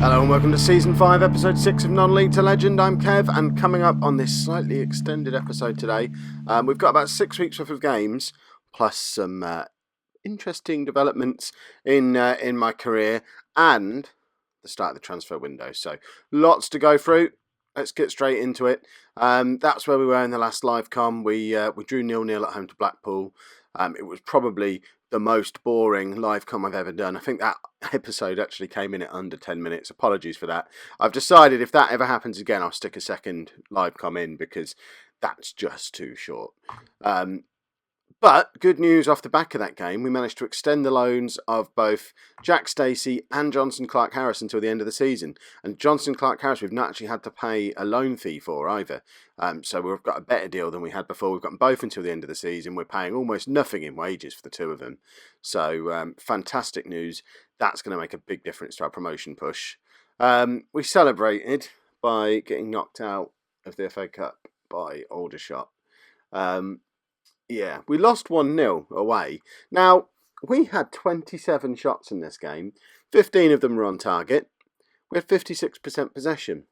Hello and welcome to Season 5, Episode 6 of Non-League to Legend. I'm Kev, and coming up on this slightly extended episode today, we've got about 6 weeks worth of games, plus some interesting developments in my career, and the start of the transfer window. So, lots to go through. Let's get straight into it. That's where we were in the last live com. We drew 0-0 at home to Blackpool. It was probably the most boring live com I've ever done. I think that episode actually came in at under 10 minutes. Apologies for that. I've decided if that ever happens again, I'll stick a second live com in because that's just too short. But good news off the back of that game, we managed to extend the loans of both Jack Stacey and Johnson Clark-Harris until the end of the season. And Johnson Clark-Harris we've not actually had to pay a loan fee for either. So we've got a better deal than we had before. We've got them both until the end of the season. We're paying almost nothing in wages for the two of them. So fantastic news. That's going to make a big difference to our promotion push. We celebrated by getting knocked out of the FA Cup by Aldershot. Yeah, we lost 1-0 away. Now, we had 27 shots in this game. 15 of them were on target. We had 56% possession.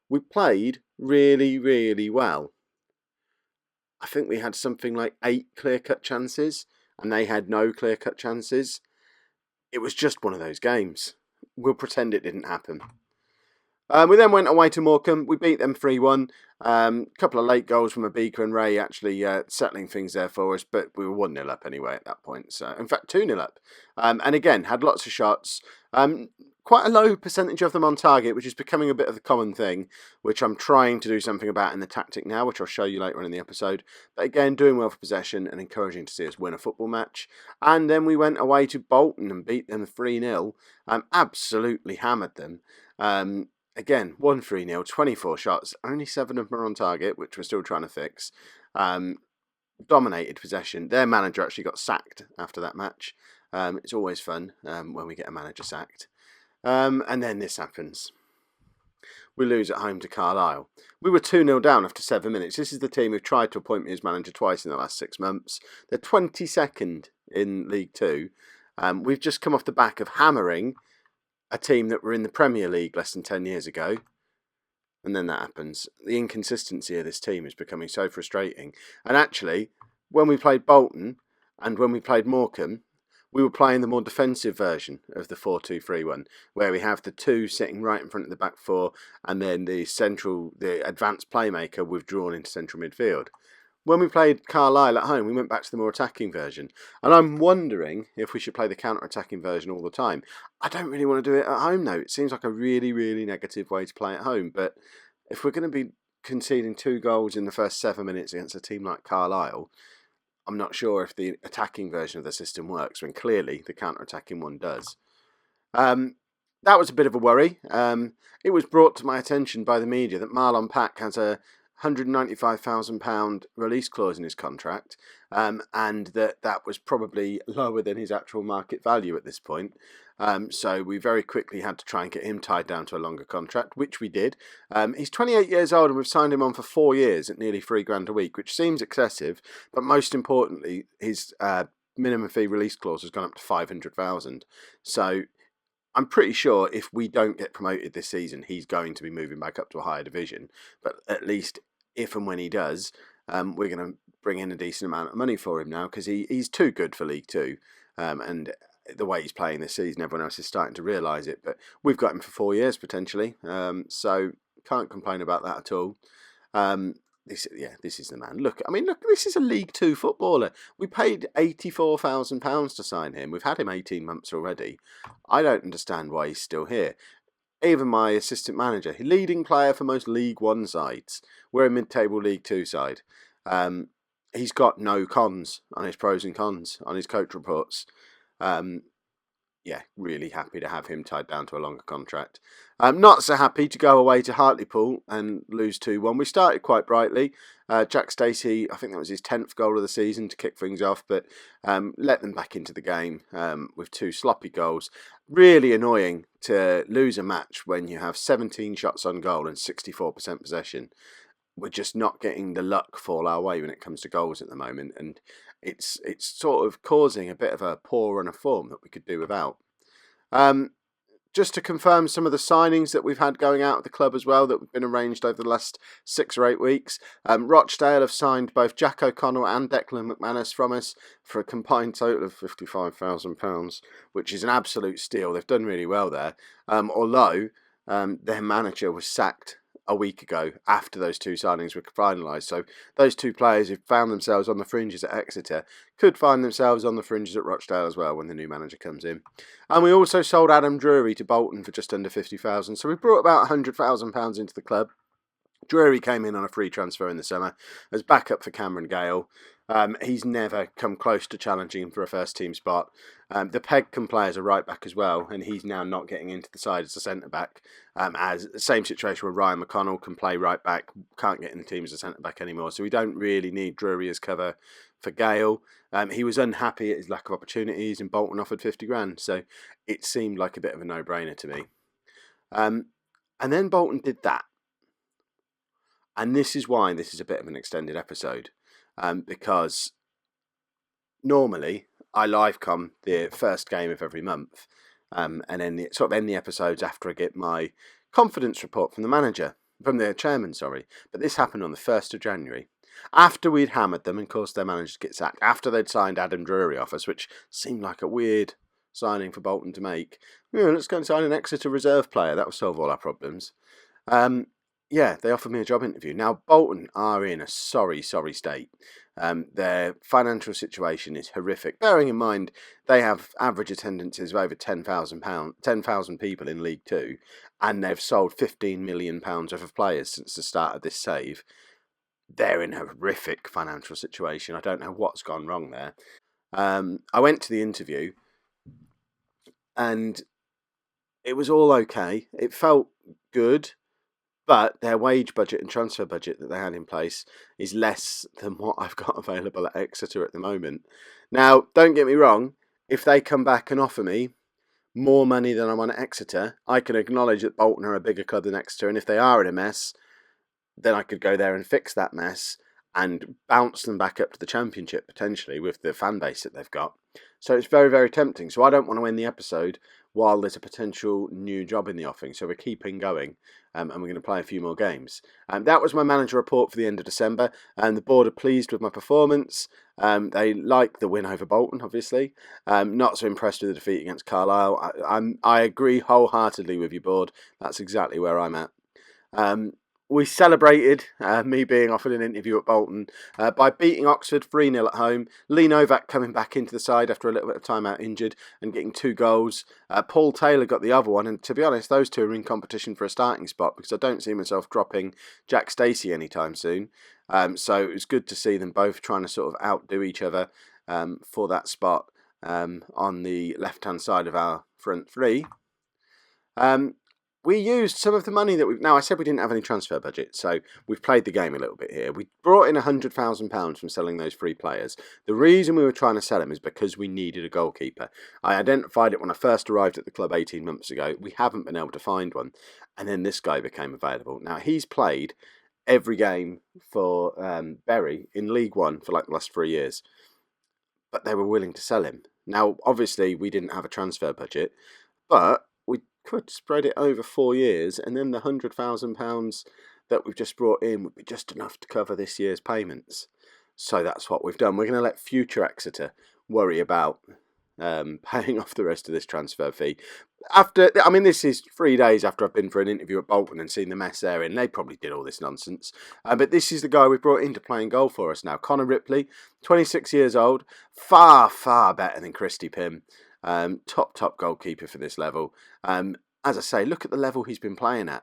We played really, really well. I think we had something like 8 clear-cut chances, and they had no clear-cut chances. It was just one of those games. We'll pretend it didn't happen. We then went away to Morecambe. We beat them 3-1. A couple of late goals from Abika and Ray actually settling things there for us, but we were 1-0 up anyway at that point. So, in fact, 2-0 up. And again, had lots of shots. Quite a low percentage of them on target, which is becoming a bit of the common thing, which I'm trying to do something about in the tactic now, which I'll show you later on in the episode. But again, doing well for possession and encouraging to see us win a football match. And then we went away to Bolton and beat them 3-0. Absolutely hammered them. Again, 1-3-0, 24 shots, only 7 of them are on target, which we're still trying to fix. Dominated possession. Their manager actually got sacked after that match. It's always fun when we get a manager sacked. And then this happens. We lose at home to Carlisle. We were 2-0 down after 7 minutes. This is the team who've tried to appoint me as manager twice in the last 6 months. They're 22nd in League 2. We've just come off the back of hammering a team that were in the Premier League less than 10 years ago. And then that happens. The inconsistency of this team is becoming so frustrating. And actually, when we played Bolton and when we played Morecambe, we were playing the more defensive version of the 4-2-3-1, where we have the two sitting right in front of the back four and then the advanced playmaker withdrawn into central midfield. When we played Carlisle at home, we went back to the more attacking version. And I'm wondering if we should play the counter-attacking version all the time. I don't really want to do it at home, though. It seems like a really, really negative way to play at home. But if we're going to be conceding 2 goals in the first 7 minutes against a team like Carlisle, I'm not sure if the attacking version of the system works, when clearly the counter-attacking one does. That was a bit of a worry. It was brought to my attention by the media that Marlon Pack has a £195,000 release clause in his contract, and that was probably lower than his actual market value at this point. So we very quickly had to try and get him tied down to a longer contract, which we did. He's 28 years old and we've signed him on for 4 years at nearly £3,000 a week, which seems excessive, but most importantly, his minimum fee release clause has gone up to 500,000. So I'm pretty sure if we don't get promoted this season, he's going to be moving back up to a higher division. But at least if and when he does, we're going to bring in a decent amount of money for him now, because he's too good for League 2. And the way he's playing this season, everyone else is starting to realise it. But we've got him for 4 years potentially. So can't complain about that at all. This is the man. Look, this is a League 2 footballer. We paid £84,000 to sign him. We've had him 18 months already. I don't understand why he's still here. Even my assistant manager, leading player for most League 1 sides. We're a mid-table League 2 side. He's got no cons on his pros and cons on his coach reports. Really happy to have him tied down to a longer contract. Not so happy to go away to Hartlepool and lose 2-1. We started quite brightly. Jack Stacey, I think that was his 10th goal of the season to kick things off, but let them back into the game with 2 sloppy goals. Really annoying to lose a match when you have 17 shots on goal and 64% possession. We're just not getting the luck fall our way when it comes to goals at the moment, and it's sort of causing a bit of a poor run of form that we could do without. just to confirm some of the signings that we've had going out of the club as well that have been arranged over the last 6 or 8 weeks. Rochdale have signed both Jack O'Connell and Declan McManus from us for a combined total of £55,000, which is an absolute steal. They've done really well there. Although their manager was sacked a week ago after those 2 signings were finalised. So those 2 players who found themselves on the fringes at Exeter could find themselves on the fringes at Rochdale as well when the new manager comes in. And we also sold Adam Drury to Bolton for just under £50,000. So we brought about £100,000 into the club. Drury came in on a free transfer in the summer as backup for Cameron Gale. He's never come close to challenging for a first team spot. The Peg can play as a right back as well, and he's now not getting into the side as a centre back. As the same situation where Ryan McConnell can play right back, can't get in the team as a centre back anymore. So we don't really need Drury as cover for Gale. He was unhappy at his lack of opportunities, and Bolton offered 50 grand. So it seemed like a bit of a no-brainer to me. And then Bolton did that. And this is why this is a bit of an extended episode. Because normally I live com the first game of every month, and then sort of end the episodes after I get my confidence report from the chairman. But this happened on the 1st of January, after we'd hammered them and caused their manager to get sacked, after they'd signed Adam Drury off us, which seemed like a weird signing for Bolton to make. Let's go and sign an Exeter reserve player. That will solve all our problems. Yeah, they offered me a job interview. Now, Bolton are in a sorry state. Their financial situation is horrific. Bearing in mind, they have average attendances of over 10,000 people in League Two, and they've sold £15 million worth of players since the start of this save. They're in a horrific financial situation. I don't know what's gone wrong there. I went to the interview, and it was all okay. It felt good. But their wage budget and transfer budget that they had in place is less than what I've got available at Exeter at the moment. Now, don't get me wrong, if they come back and offer me more money than I'm on at Exeter, I can acknowledge that Bolton are a bigger club than Exeter, and if they are in a mess, then I could go there and fix that mess and bounce them back up to the Championship, potentially, with the fan base that they've got. So it's very, very tempting. So I don't want to end the episode while there's a potential new job in the offing. So we're keeping going, and we're going to play a few more games. That was my manager report for the end of December, and the board are pleased with my performance. They like the win over Bolton, obviously. Not so impressed with the defeat against Carlisle. I agree wholeheartedly with you, board. That's exactly where I'm at. We celebrated me being offered an interview at Bolton by beating Oxford 3-0 at home. Lee Novak coming back into the side after a little bit of time out injured and getting 2 goals. Paul Taylor got the other one, and to be honest, those 2 are in competition for a starting spot because I don't see myself dropping Jack Stacey anytime soon. So it was good to see them both trying to sort of outdo each other for that spot on the left-hand side of our front 3. We used some of the money that I said we didn't have any transfer budget, so we've played the game a little bit here. We brought in £100,000 from selling those 3 players. The reason we were trying to sell them is because we needed a goalkeeper. I identified it when I first arrived at the club 18 months ago. We haven't been able to find one, and then this guy became available. Now, he's played every game for Bury in League One for like the last 3 years, but they were willing to sell him. Now, obviously, we didn't have a transfer budget, but we could spread it over 4 years, and then the £100,000 that we've just brought in would be just enough to cover this year's payments. So that's what we've done. We're going to let future Exeter worry about paying off the rest of this transfer fee. This is 3 days after I've been for an interview at Bolton and seen the mess there, and they probably did all this nonsense. But this is the guy we brought in to play in goal for us now. Connor Ripley, 26 years old, far, far better than Christy Pym. Top goalkeeper for this level. As I say, look at the level he's been playing at.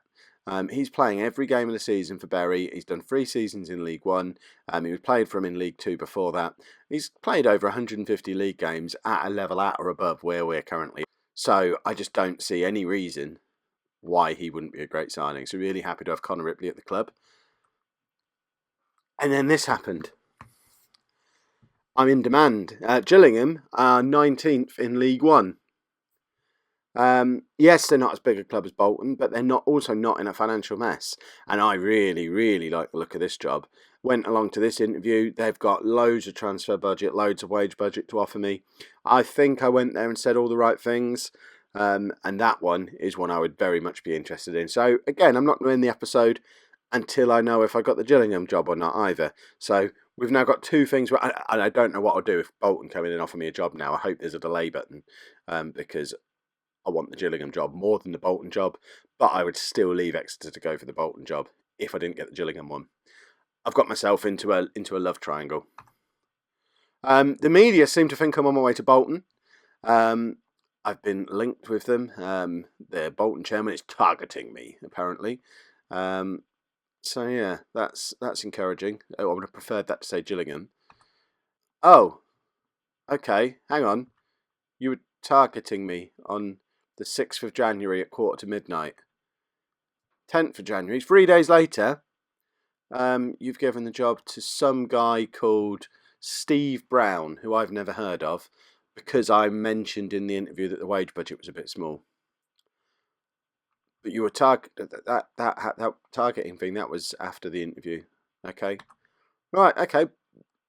He's playing every game of the season for Bury. He's done 3 seasons in League One. He was played for him in League Two before that. He's played over 150 league games at a level at or above where we're currently. So I just don't see any reason why he wouldn't be a great signing. So really happy to have Connor Ripley at the club. And then this happened. I'm in demand. Gillingham are 19th in League One. Yes, they're not as big a club as Bolton, but they're also not in a financial mess. And I really, really like the look of this job. Went along to this interview. They've got loads of transfer budget, loads of wage budget to offer me. I think I went there and said all the right things. and that one is one I would very much be interested in. So again, I'm not going to end the episode until I know if I got the Gillingham job or not either. So we've now got two things, and I don't know what I'll do if Bolton come in and offer me a job now. I hope there's a delay button, because I want the Gillingham job more than the Bolton job, but I would still leave Exeter to go for the Bolton job if I didn't get the Gillingham one. I've got myself into a love triangle. The media seem to think I'm on my way to Bolton. I've been linked with them. The Bolton chairman is targeting me, apparently. So yeah, that's encouraging. I would have preferred that to say Gillingham. Oh, okay. Hang on. You were targeting me on the 6th of January at midnight. 10th of January, 3 days later, you've given the job to some guy called Steve Brown, who I've never heard of, because I mentioned in the interview that the wage budget was a bit small. But you were that targeting thing, that was after the interview. Okay. Right, okay.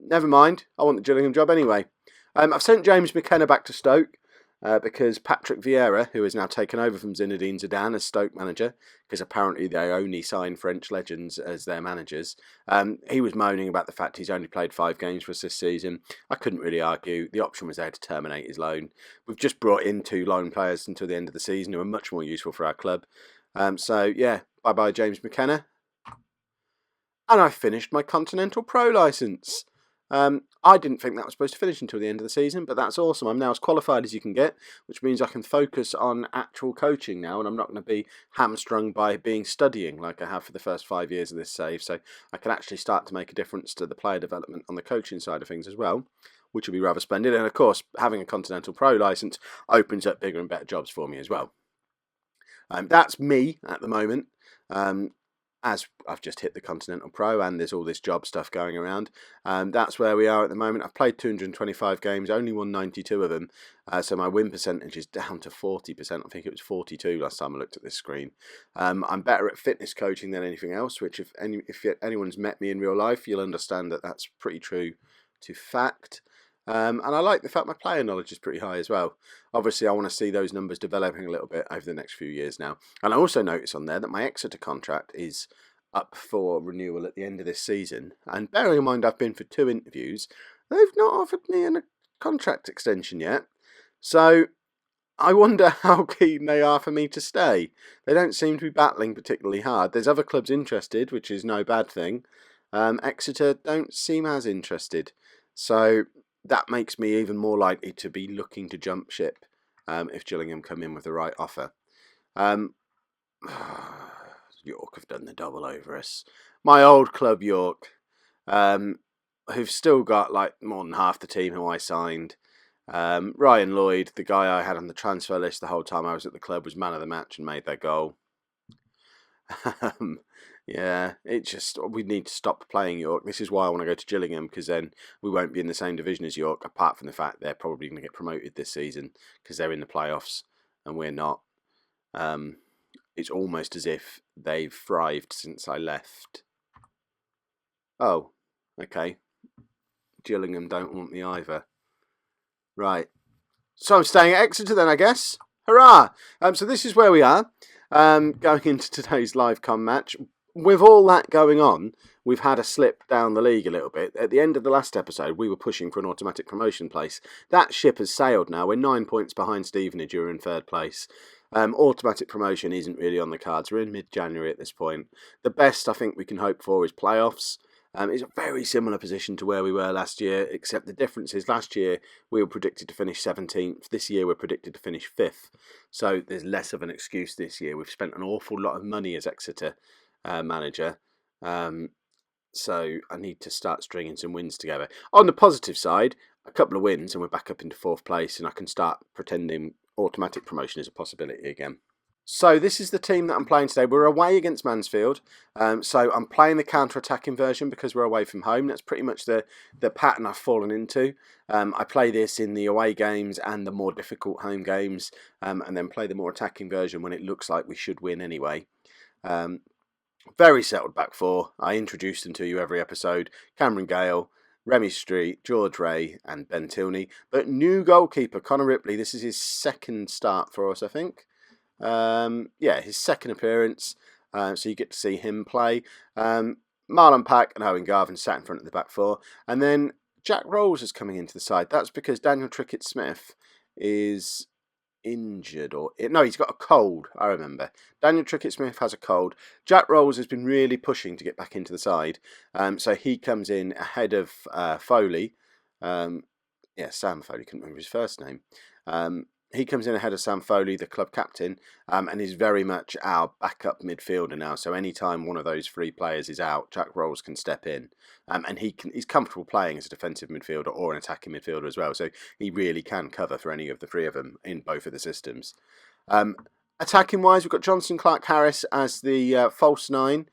Never mind. I want the Gillingham job anyway. I've sent James McKenna back to Stoke because Patrick Vieira, who has now taken over from Zinedine Zidane as Stoke manager, because apparently they only sign French legends as their managers, he was moaning about the fact he's only played 5 games for us this season. I couldn't really argue. The option was there to terminate his loan. We've just brought in 2 loan players until the end of the season who are much more useful for our club. So, yeah, bye-bye James McKenna. And I finished my Continental Pro licence. I didn't think that was supposed to finish until the end of the season, but that's awesome. I'm now as qualified as you can get, which means I can focus on actual coaching now, and I'm not going to be hamstrung by studying like I have for the first 5 years of this save. So I can actually start to make a difference to the player development on the coaching side of things as well, which will be rather splendid. And of course, having a Continental Pro licence opens up bigger and better jobs for me as well. That's me at the moment. As I've just hit the Continental Pro and there's all this job stuff going around. That's where we are at the moment. I've played 225 games, only won 92 of them. So my win percentage is down to 40%. I think it was 42 last time I looked at this screen. I'm better at fitness coaching than anything else, which if anyone's met me in real life, you'll understand that that's pretty true to fact. And I like the fact my player knowledge is pretty high as well. Obviously, I want to see those numbers developing a little bit over the next few years now. And I also notice on there that my Exeter contract is up for renewal at the end of this season. And bearing in mind I've been for 2 interviews, they've not offered me a contract extension yet. So I wonder how keen they are for me to stay. They don't seem to be battling particularly hard. There's other clubs interested, which is no bad thing. Exeter don't seem as interested. So that makes me even more likely to be looking to jump ship if Gillingham come in with the right offer. York have done the double over us. My old club, York, who've still got like more than half the team who I signed. Ryan Lloyd, the guy I had on the transfer list the whole time I was at the club, was man of the match and made their goal. Yeah, it's just, we need to stop playing York. This is why I want to go to Gillingham, because then we won't be in the same division as York, apart from the fact they're probably going to get promoted this season because they're in the playoffs and we're not. It's almost as if they've thrived since I left. Oh, okay. Gillingham don't want me either. Right. So I'm staying at Exeter then, I guess. Hurrah! So this is where we are, going into today's live com match. With all that going on, we've had a slip down the league a little bit. At the end of the last episode, we were pushing for an automatic promotion place. That ship has sailed now. We're 9 points behind Stevenage, who are in 3rd place. Automatic promotion isn't really on the cards. We're in mid-January at this point. The best I think we can hope for is playoffs. It's a very similar position to where we were last year, except the difference is last year we were predicted to finish 17th. This year we're predicted to finish 5th. So there's less of an excuse this year. We've spent an awful lot of money as Exeter manager. So I need to start stringing some wins together. On the positive side, a couple of wins and we're back up into 4th place and I can start pretending automatic promotion is a possibility again. So this is the team that I'm playing today. We're away against Mansfield. So I'm playing the counter-attacking version because we're away from home. That's pretty much the pattern I've fallen into. I play this in the away games and the more difficult home games, and then play the more attacking version when it looks like we should win anyway. Very settled back 4. I introduce them to you every episode. Cameron Gale, Remy Street, George Ray and Ben Tilney. But new goalkeeper, Connor Ripley. This is his second start for us, I think. Yeah, his second appearance. So you get to see him play. Marlon Pack and Owen Garvin sat in front of the back four. And then Jack Rolls is coming into the side. That's because Daniel Trickett-Smith is injured, or no, he's got a cold. I remember Daniel Trickett-Smith has a cold. Jack Rolls has been really pushing to get back into the side, so he comes in ahead of Foley. Sam Foley, couldn't remember his first name. He comes in ahead of Sam Foley, the club captain, and he's very much our backup midfielder now. So anytime one of those three players is out, Jack Rolls can step in, and he's comfortable playing as a defensive midfielder or an attacking midfielder as well. So he really can cover for any of the three of them in both of the systems. Attacking wise, we've got Johnson Clark-Harris as the false nine.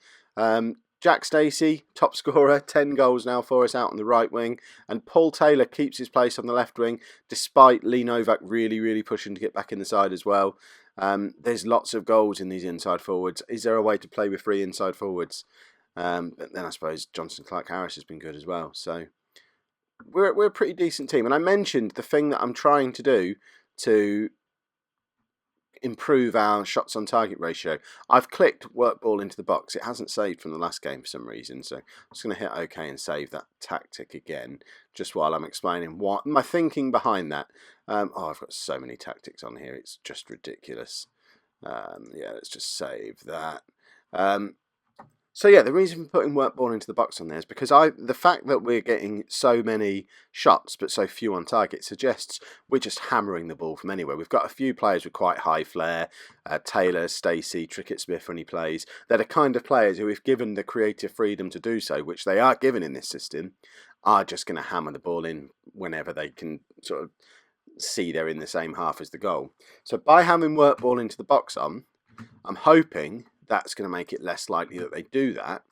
Jack Stacey, top scorer, 10 goals now for us out on the right wing. And Paul Taylor keeps his place on the left wing, despite Lee Novak really pushing to get back in the side as well. There's lots of goals in these inside forwards. Is there a way to play with three inside forwards? But then I suppose Johnson Clark-Harris has been good as well. So we're a pretty decent team. And I mentioned the thing that I'm trying to do to improve our shots on target ratio. I've clicked work ball into the box. It hasn't saved from the last game for some reason, so I'm just going to hit OK and save that tactic again, just while I'm explaining what my thinking behind that. I've got so many tactics on here, it's just ridiculous. Let's just save that. So yeah, the reason for putting work ball into the box on there is because the fact that we're getting so many shots but so few on target suggests we're just hammering the ball from anywhere. We've got a few players with quite high flair, Taylor, Stacey, Trickett-Smith when he plays. They're the kind of players who, if given the creative freedom to do so, which they are given in this system, are just going to hammer the ball in whenever they can sort of see they're in the same half as the goal. So by having work ball into the box on, I'm hoping that's going to make it less likely that they do that,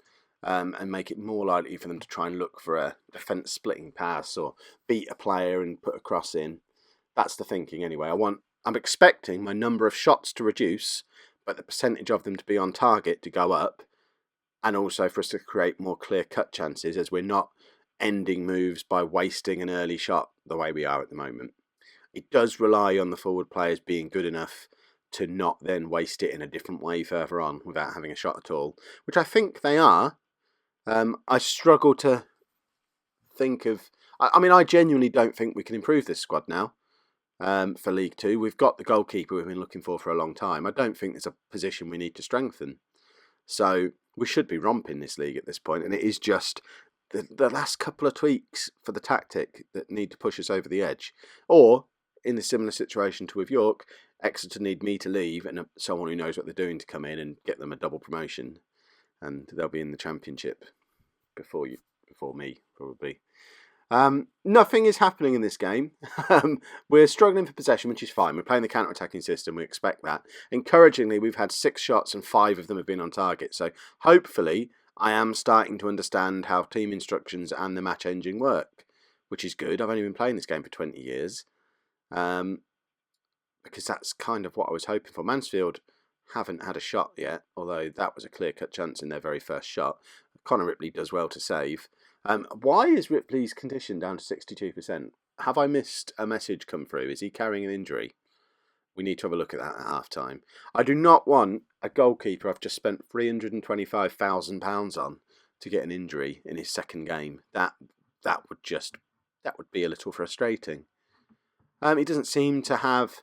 and make it more likely for them to try and look for a defence splitting pass or beat a player and put a cross in. That's the thinking anyway. I'm expecting my number of shots to reduce, but the percentage of them to be on target to go up, and also for us to create more clear-cut chances as we're not ending moves by wasting an early shot the way we are at the moment. It does rely on the forward players being good enough to not then waste it in a different way further on without having a shot at all, which I think they are. I struggle to think of... I genuinely don't think we can improve this squad now for League 2. We've got the goalkeeper we've been looking for a long time. I don't think there's a position we need to strengthen. So we should be romping this league at this point, and it is just the last couple of tweaks for the tactic that need to push us over the edge. Or, in a similar situation to with York, Exeter need me to leave and someone who knows what they're doing to come in and get them a double promotion, and they'll be in the Championship before me, probably. Nothing is happening in this game. We're struggling for possession, which is fine. We're playing the counter-attacking system. We expect that. Encouragingly, we've had 6 shots and 5 of them have been on target. So hopefully, I am starting to understand how team instructions and the match engine work, which is good. I've only been playing this game for 20 years. Because that's kind of what I was hoping for. Mansfield haven't had a shot yet, although that was a clear-cut chance in their very first shot. Connor Ripley does well to save. Why is Ripley's condition down to 62%? Have I missed a message come through? Is he carrying an injury? We need to have a look at that at half-time. I do not want a goalkeeper I've just spent £325,000 on to get an injury in his second game. That would be a little frustrating. He doesn't seem to have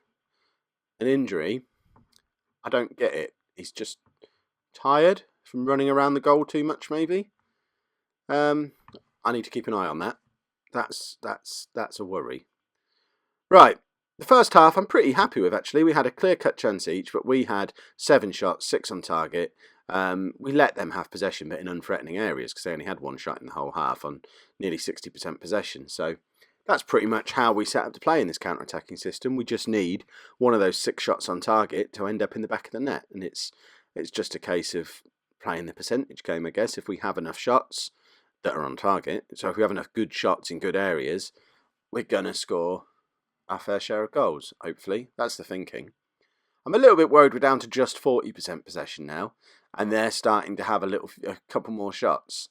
an injury. I don't get it. He's just tired from running around the goal too much, maybe. I need to keep an eye on that. That's a worry. Right. The first half I'm pretty happy with, actually. We had a clear-cut chance each, but we had 7 shots, 6 on target. We let them have possession, but in unthreatening areas, because they only had 1 shot in the whole half on nearly 60% possession. So that's pretty much how we set up to play in this counter-attacking system. We just need one of those 6 shots on target to end up in the back of the net. And it's just a case of playing the percentage game, I guess. If we have enough shots that are on target, so if we have enough good shots in good areas, we're going to score our fair share of goals, hopefully. That's the thinking. I'm a little bit worried we're down to just 40% possession now, and they're starting to have a couple more shots.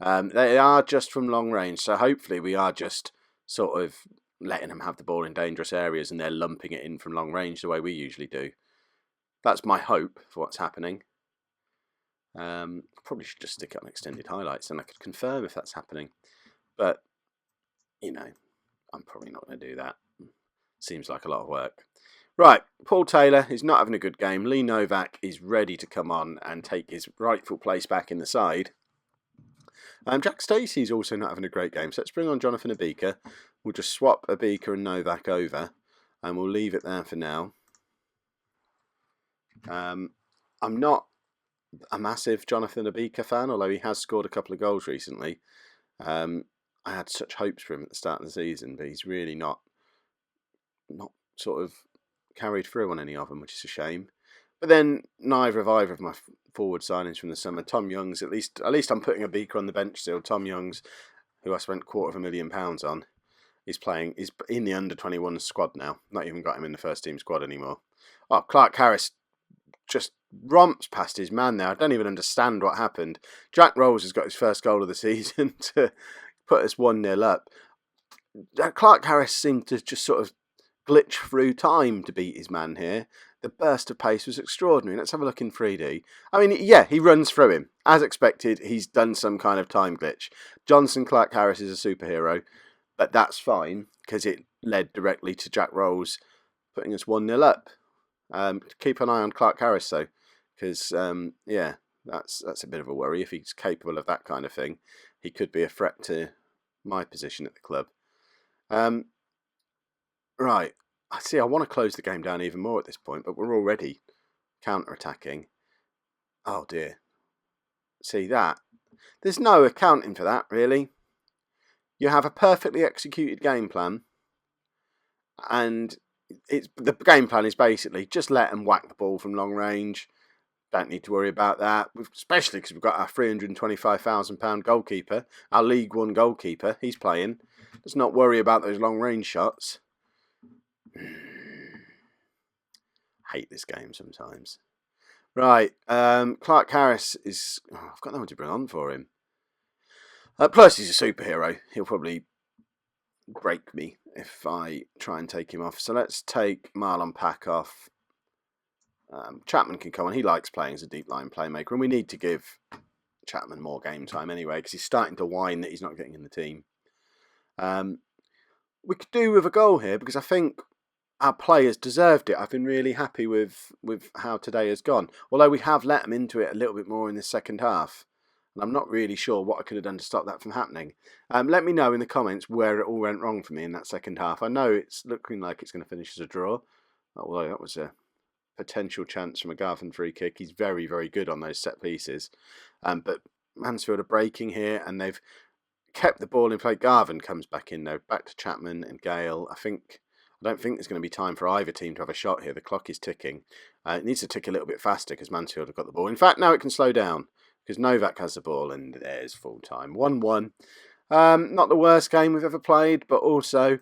They are just from long range, so hopefully we are just sort of letting them have the ball in dangerous areas and they're lumping it in from long range the way we usually do. That's my hope for what's happening. Probably should just stick it on extended highlights and I could confirm if that's happening. But, you know, I'm probably not going to do that. Seems like a lot of work. Right, Paul Taylor is not having a good game. Lee Novak is ready to come on and take his rightful place back in the side. Jack Stacey's also not having a great game, so let's bring on Jonathan Abika. We'll just swap Abika and Novak over, and we'll leave it there for now. I'm not a massive Jonathan Abika fan, although he has scored a couple of goals recently. I had such hopes for him at the start of the season, but he's really not sort of carried through on any of them, which is a shame. But then neither of my forward signings from the summer. Tom Young's at least I'm putting Abika on the bench still. Tom Young's, who I spent £250,000 on, is in the under-21 squad now. Not even got him in the first team squad anymore. Oh, Clark Harris just romps past his man there. I don't even understand what happened. Jack Rolls has got his first goal of the season to put us 1-0 up. Clark Harris seemed to just sort of glitch through time to beat his man here. The burst of pace was extraordinary. Let's have a look in 3D. I mean, yeah, he runs through him. As expected, he's done some kind of time glitch. Johnson Clark Harris is a superhero, but that's fine because it led directly to Jack Rolls putting us 1-0 up. Keep an eye on Clark Harris though, because yeah, that's a bit of a worry. If he's capable of that kind of thing, he could be a threat to my position at the club. Right, I want to close the game down even more at this point, but we're already counter-attacking. Oh dear. See that? There's no accounting for that, really. You have a perfectly executed game plan, and the game plan is basically just let them whack the ball from long range. Don't need to worry about that, especially because we've got our £325,000 goalkeeper, our League One goalkeeper. He's playing. Let's not worry about those long range shots. Hate this game sometimes. Right, Clark Harris is... I've got no one to bring on for him. Plus, he's a superhero. He'll probably break me if I try and take him off. So let's take Marlon Pack off. Chapman can come on. He likes playing as a deep line playmaker, and we need to give Chapman more game time anyway, because he's starting to whine that he's not getting in the team. We could do with a goal here, because I think our players deserved it. I've been really happy with how today has gone. Although we have let them into it a little bit more in the second half. And I'm not really sure what I could have done to stop that from happening. Let me know in the comments where it all went wrong for me in that second half. I know it's looking like it's going to finish as a draw. Although that was a potential chance from a Garvin free kick. He's very, very good on those set pieces. But Mansfield are breaking here and they've kept the ball in play. Garvin comes back in though. Back to Chapman and Gale. I don't think there's going to be time for either team to have a shot here. The clock is ticking. It needs to tick a little bit faster because Mansfield have got the ball. In fact, now it can slow down because Novak has the ball and there's full time. 1-1. Not the worst game we've ever played, but also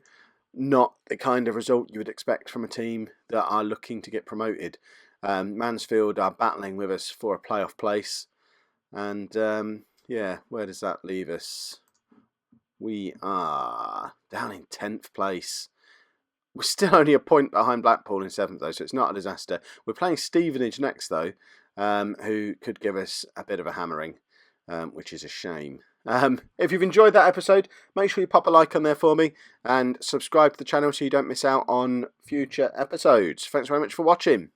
not the kind of result you would expect from a team that are looking to get promoted. Mansfield are battling with us for a playoff place. And yeah, where does that leave us? We are down in 10th place. We're still only a point behind Blackpool in 7th though, so it's not a disaster. We're playing Stevenage next though, who could give us a bit of a hammering, which is a shame. If you've enjoyed that episode, make sure you pop a like on there for me and subscribe to the channel so you don't miss out on future episodes. Thanks very much for watching.